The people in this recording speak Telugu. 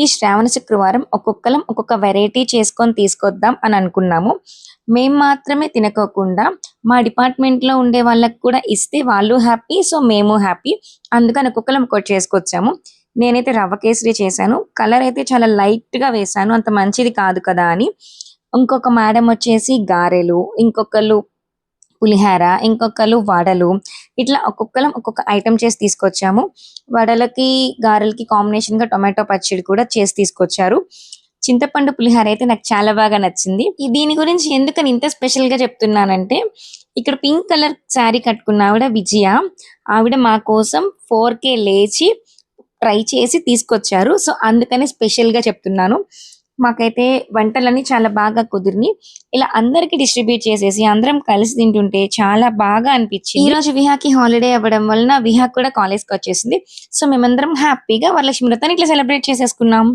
ఈ శ్రావణ శుక్రవారం ఒక్కొక్కలం ఒక్కొక్క వెరైటీ చేసుకొని తీసుకొద్దాం అని అనుకున్నాము. మేము మాత్రమే తినకోకుండా మా డిపార్ట్మెంట్‌లో ఉండే వాళ్ళకి కూడా ఇస్తే వాళ్ళు హ్యాపీ. సో, మేము హ్యాపీ. అందుకని ఒక్కొక్కలం ఒక్కోటి చేసుకొచ్చాము. నేనైతే రవ్వ కేసరి చేశాను. కలర్ అయితే చాలా లైట్‌గా వేశాను. అంత మంచిది కాదు కదా అని. ఇంకొక మేడమ్ వచ్చేసి గారెలు, ఇంకొకళ్ళు పులిహార, ఇంకొకళ్ళు వడలు. ఇట్లా ఒక్కొక్కలం ఒక్కొక్క ఐటెమ్ చేసి తీసుకొచ్చాము. వడలకి, గారెలకి కాంబినేషన్‌గా టొమాటో పచ్చడి కూడా చేసి తీసుకొచ్చారు. చింతపండు పులిహార అయితే నాకు చాలా బాగా నచ్చింది. దీని గురించి ఎందుకని ఇంత స్పెషల్‌గా చెప్తున్నానంటే, ఇక్కడ పింక్ కలర్ శారీ కట్టుకున్న ఆవిడ విజయ. ఆవిడ మా కోసం 4K లేచి ట్రై చేసి తీసుకొచ్చారు. సో, అందుకని స్పెషల్‌గా చెప్తున్నాను. మాకైతే వంటలన్నీ చాలా బాగా కుదిరినియి. ఇలా అందరికి డిస్ట్రిబ్యూట్ చేసేసి అందరం కలిసి తింటుంటే చాలా బాగా అనిపించింది. ఈరోజు విహాకి హాలిడే అవ్వడం వలన విహా కూడా కాలేజ్‌కొచ్చేసింది. సో, మేమందరం హ్యాపీగా వరలక్ష్మి వ్రతాన్ని ఇట్లా సెలబ్రేట్ చేసేసుకున్నాం.